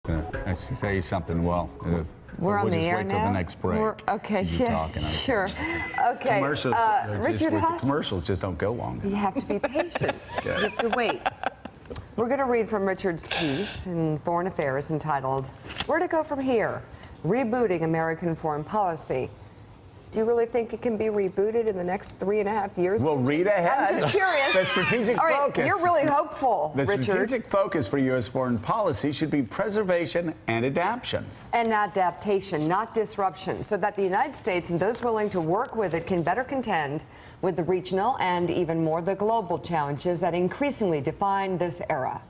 I tell you something. Well, we're on we'll the just air wait till now? the next break. Okay, Sure. Okay. Commercials, Richard Haass, commercials just don't go long. You have to be patient. You have to wait. We're going to read from Richard's piece in Foreign Affairs entitled, "Where to Go From Here? Rebooting American Foreign Policy." Do you really think it can be rebooted in the next 3.5 years? Well, read ahead. I'm just curious. The strategic All right, focus. You're really hopeful, The Richard. strategic focus for U.S. foreign policy should be preservation and adaptation. And adaptation, not disruption, so that the United States and those willing to work with it can better contend with the regional and even more the global challenges that increasingly define this era.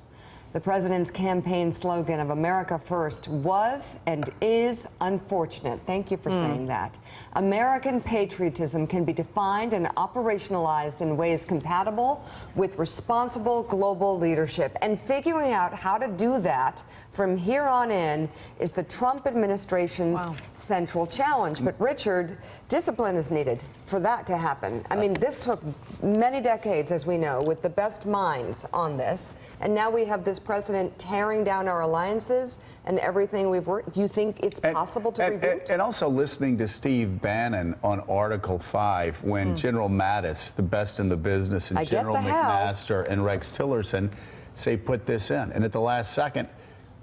The president's campaign slogan of America First was and is unfortunate. Thank you for saying that. American patriotism can be defined and operationalized in ways compatible with responsible global leadership. And figuring out how to do that from here on in is the Trump administration's central challenge. But Richard, discipline is needed for that to happen. I mean, this took many decades, as we know, with the best minds on this. And now we have this president tearing down our alliances and everything we've worked. Do you think it's possible to reboot? And also listening to Steve Bannon on Article 5 when General Mattis, the best in the business, and General McMaster and Rex Tillerson say put this in. And at the last second,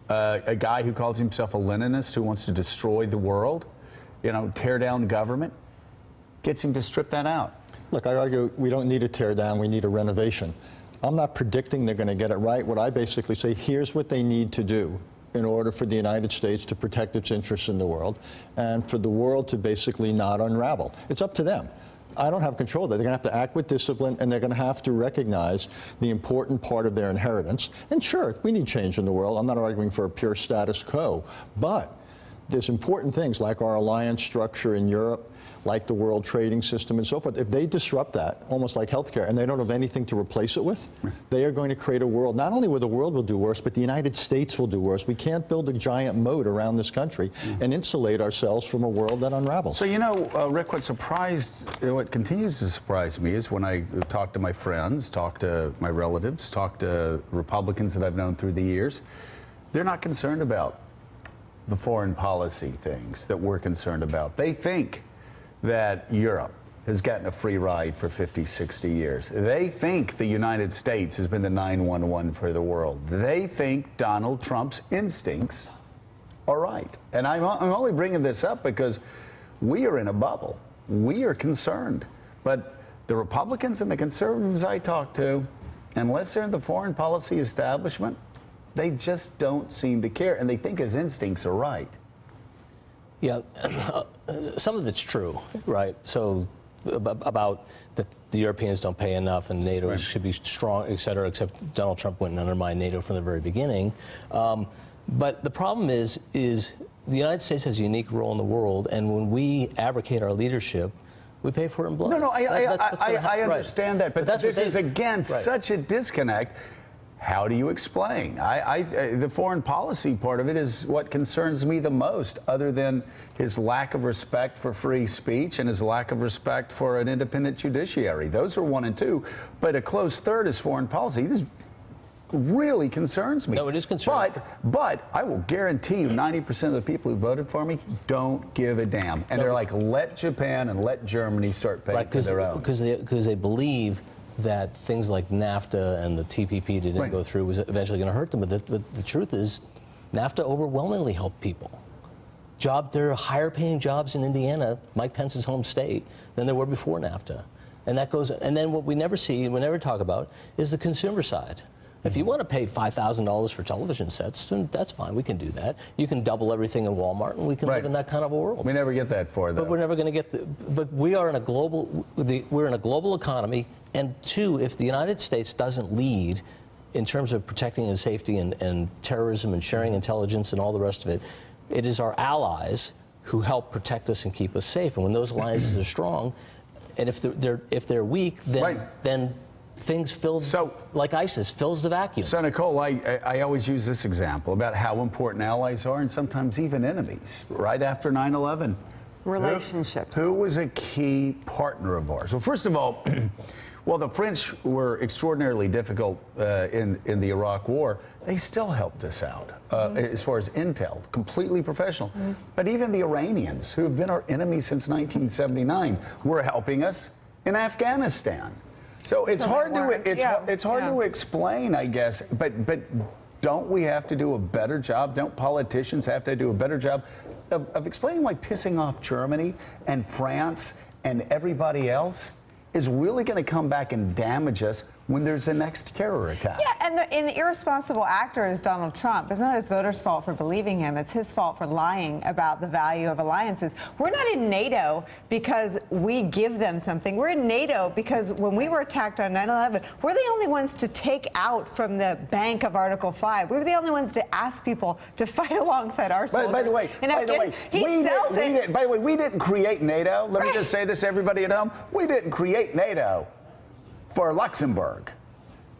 a guy who calls himself a Leninist who wants to destroy the world, you know, tear down government, gets him to strip that out. Look, I argue we don't need a tear down, we need a renovation. I'm not predicting they're going to get it right. What I basically say, here's what they need to do in order for the United States to protect its interests in the world and for the world to basically not unravel. It's up to them. I don't have control of that. They're going to have to act with discipline, and they're going to have to recognize the important part of their inheritance. And sure, we need change in the world. I'm not arguing for a pure status quo, but there's important things like our alliance structure in Europe, like the world trading system and so forth. If they disrupt that, almost like healthcare, and they don't have anything to replace it with, they are going to create a world, not only where the world will do worse, but the United States will do worse. We can't build a giant moat around this country and insulate ourselves from a world that unravels. So, you know, Rick, what continues to surprise me is when I talk to my friends, talk to my relatives, talk to Republicans that I've known through the years, they're not concerned about the foreign policy things that we're concerned about. They think that Europe has gotten a free ride for 50, 60 years. They think the United States has been the 911 for the world. They think Donald Trump's instincts are right. And I'm only bringing this up because we are in a bubble. We are concerned. But the Republicans and the conservatives I talk to, unless they're in the foreign policy establishment, they just don't seem to care, and they think his instincts are right. Yeah, some of it's true, right? So about that the Europeans don't pay enough and NATO should be strong, et cetera, except Donald Trump went and undermined NATO from the very beginning. But the problem is the United States has a unique role in the world, and when we abrogate our leadership, we pay for it in blood. No, I understand that, but this is, again, such a disconnect. How do you explain? The foreign policy part of it is what concerns me the most, other than his lack of respect for free speech and his lack of respect for an independent judiciary. Those are 1 and 2. But a close third is foreign policy. This really concerns me. No, it is concerning. But I will guarantee you 90% of the people who voted for me don't give a damn. And they're like, let Japan and let Germany start paying for their own. Because they believe that things like NAFTA and the TPP that didn't go through was eventually going to hurt them. But the truth is, NAFTA overwhelmingly helped people. There are higher paying jobs in Indiana, Mike Pence's home state, than there were before NAFTA. And that goes, and then what we never see and we never talk about is the consumer side. If you want to pay $5,000 for television sets, then that's fine. We can do that. You can double everything in Walmart, and we can live in that kind of a world. We never get that far, though. But we're never going to get. But we are in a global. We're in a global economy, and two, if the United States doesn't lead in terms of protecting the safety and terrorism and sharing intelligence and all the rest of it, it is our allies who help protect us and keep us safe. And when those alliances are strong, and if they're weak, then things like ISIS fills the vacuum. So, Nicole, I always use this example about how important allies are and sometimes even enemies. Right after 9/11, relationships. Who was a key partner of ours? Well, first of all, Well, the French were extraordinarily difficult in the Iraq War. They still helped us out as far as intel, completely professional. But even the Iranians, who have been our enemies since 1979, were helping us in Afghanistan. So it's hard to explain, I guess. But don't we have to do a better job? Don't politicians have to do a better job of explaining why pissing off Germany and France and everybody else is really going to come back and damage us when there's the next terror attack? Yeah, and the irresponsible actor is Donald Trump. It's not his voters' fault for believing him. It's his fault for lying about the value of alliances. We're not in NATO because we give them something. We're in NATO because when we were attacked on 9/11, we're the only ones to take out from the bank of Article 5. We were the only ones to ask people to fight alongside our soldiers. By the way, we didn't create NATO. Let me just say this, everybody at home. We didn't create NATO for Luxembourg.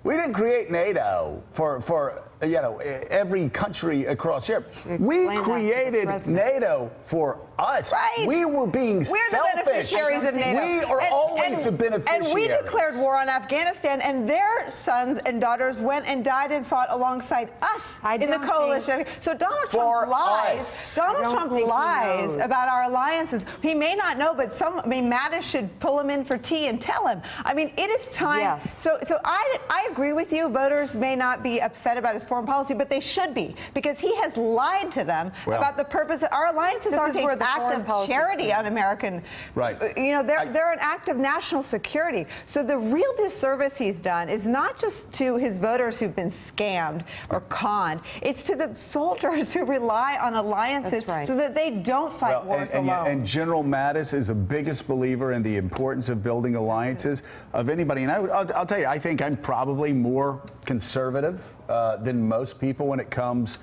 We didn't create NATO for every country across Europe. We created NATO for us. Right. We were being selfish. We're the beneficiaries of NATO. We are always the beneficiaries. And we declared war on Afghanistan, and their sons and daughters went and died and fought alongside us in the coalition. So Donald Trump lies. Donald Trump lies about our alliances. He may not know, but Mattis should pull him in for tea and tell him. I mean, it is time. Yes. So I agree with you. Voters may not be upset about his foreign policy, but they should be, because he has lied to them about the purpose of our alliances. Aren't an act of charity on American, right? They're an act of national security. So the real disservice he's done is not just to his voters who've been scammed or conned. It's to the soldiers who rely on alliances so that they don't fight wars alone. And General Mattis is the biggest believer in the importance of building alliances of anybody. And I'll tell you, I think I'm probably more conservative than most people when it comes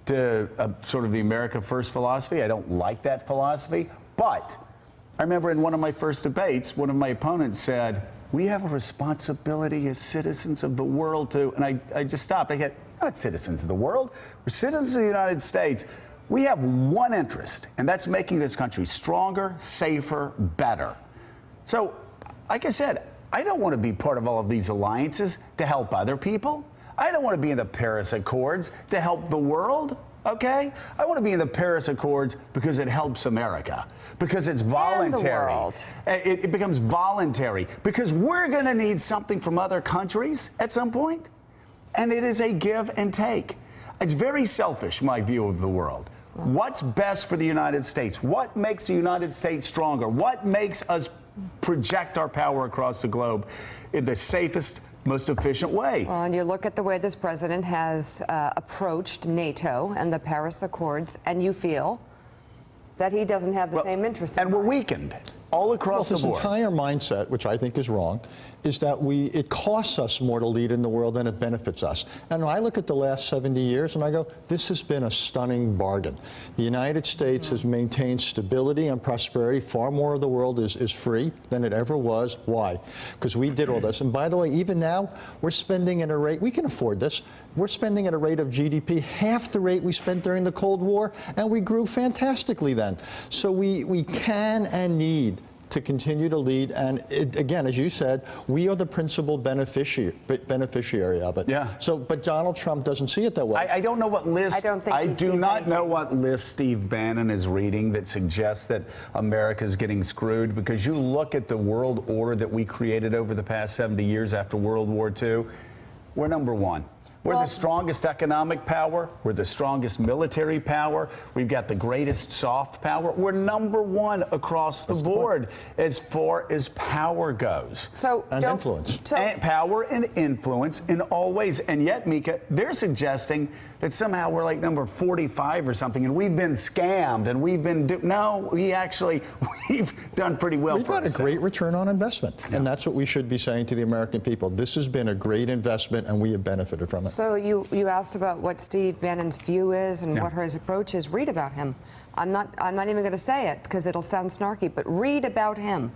to sort of the America First philosophy. I don't like that philosophy. But I remember in one of my first debates, one of my opponents said, we have a responsibility as citizens of the world to, and I just stopped. I get, not citizens of the world. We're citizens of the United States. We have one interest, and that's making this country stronger, safer, better. So, like I said, I don't want to be part of all of these alliances to help other people. I don't want to be in the Paris Accords to help the world, okay? I want to be in the Paris Accords because it helps America, because it's voluntary. And the world. It becomes voluntary, because we're going to need something from other countries at some point, and it is a give and take. It's very selfish, my view of the world. What's best for the United States? What makes the United States stronger? What makes us project our power across the globe in the safest, most efficient way? Well, and you look at the way this president has approached NATO and the Paris Accords, and you feel that he doesn't have the same interest in and we're weakened all across the board. This entire mindset, which I think is wrong, is that it costs us more to lead in the world than it benefits us. And I look at the last 70 years and I go, this has been a stunning bargain. The United States has maintained stability and prosperity. Far more of the world is free than it ever was. Why? Because we did all this. And by the way, even now, we're spending at a rate, we can afford this, we're spending at a rate of GDP half the rate we spent during the Cold War, and we grew fantastically then. So we can and need to continue to lead, and again, as you said, we are the principal beneficiary of it. Yeah. So, but Donald Trump doesn't see it that way. I don't know what list. I do not know what list Steve Bannon is reading that suggests that America is getting screwed, because you look at the world order that we created over the past 70 years after World War II. We're number one. We're the strongest economic power. We're the strongest military power. We've got the greatest soft power. We're number one across the board as far as power goes. And influence. And power and influence in all ways. And yet, Mika, they're suggesting that somehow we're like number 45 or something, and we've been scammed, and we've been no, we've done pretty well. We've got a great return on investment, and that's what we should be saying to the American people. This has been a great investment, and we have benefited from it. So you asked about what Steve Bannon's view is and what his approach is. Read about him. I'm not even going to say it because it'll sound snarky, but read about him.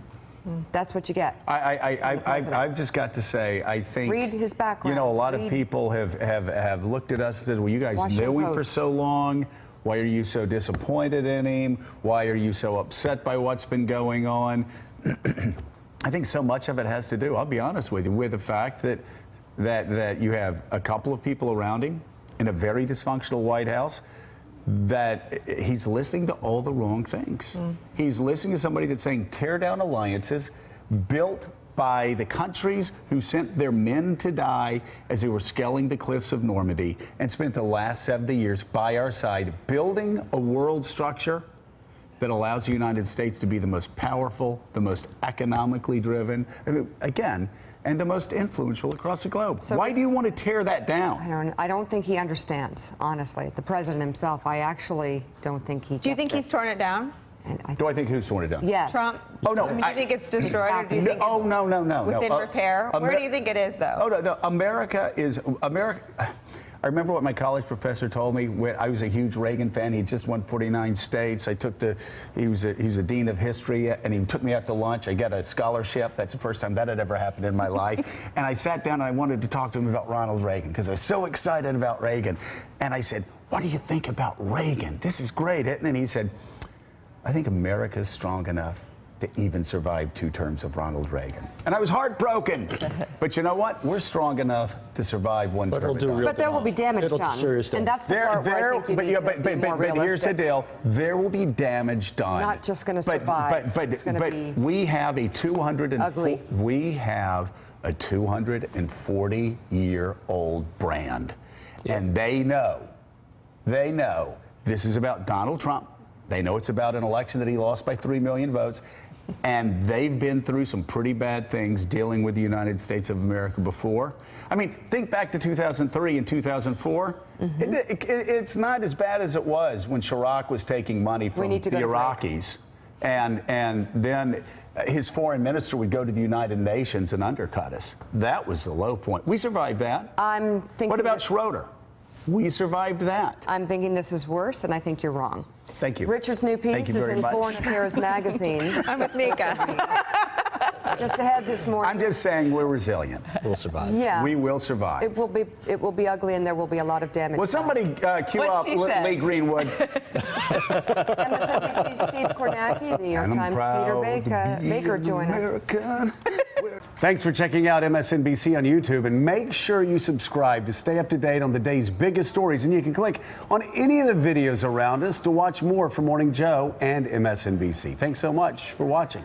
That's what you get. I've just got to say, I think, read his background. You know, a lot of people have looked at us and said, well, you guys knew him for so long. Why are you so disappointed in him? Why are you so upset by what's been going on? I think so much of it has to do, I'll be honest with you, with the fact that you have a couple of people around him in a very dysfunctional White House, that he's listening to all the wrong things. He's listening to somebody that's saying tear down alliances built by the countries who sent their men to die as they were scaling the cliffs of Normandy, and spent the last 70 years by our side building a world structure that allows the United States to be the most powerful, the most economically driven, again, and the most influential across the globe. So why do you want to tear that down? I don't think he understands, honestly. The president himself, I actually don't think he gets Do you think he's torn it down? Do I think who's torn it down? Yes. Trump? Oh, no. I mean, do you think it's destroyed, or do you think no, no. within repair? Where do you think it is, though? Oh, no. America. I remember what my college professor told me when I was a huge Reagan fan. He just won 49 states. He's a dean of history, and he took me out to lunch. I got a scholarship. That's the first time that had ever happened in my life. And I sat down and I wanted to talk to him about Ronald Reagan because I was so excited about Reagan. And I said, "What do you think about Reagan? This is great, isn't it?" And he said, "I think America's strong enough to even survive 2 terms of Ronald Reagan." And I was heartbroken. But you know what? We're strong enough to survive 1 term. But there will be damage done. And that's the part where I think you need to be more realistic. But here's the deal. There will be damage done. Not just going to survive. But we have a 240-year-old brand. Yeah. And they know this is about Donald Trump. They know it's about an election that he lost by 3 million votes. And they've been through some pretty bad things dealing with the United States of America before. I mean, think back to 2003 and 2004. It's not as bad as it was when Chirac was taking money from the Iraqis. And then his foreign minister would go to the United Nations and undercut us. That was the low point. We survived that. What about Schroeder? We survived that. I'm thinking this is worse, and I think you're wrong. Thank you. Richard's new piece is in Foreign Affairs magazine. I'm with Mika. Just ahead this morning. I'm just saying we're resilient. We'll survive. Yeah. We will survive. It will be ugly, and there will be a lot of damage. Will somebody cue up Lee Greenwood? MSNBC's Steve Kornacki, the New York Times' Peter Baker join us. Thanks for checking out MSNBC on YouTube, and make sure you subscribe to stay up to date on the day's biggest stories. And you can click on any of the videos around us to watch more from Morning Joe and MSNBC. Thanks so much for watching.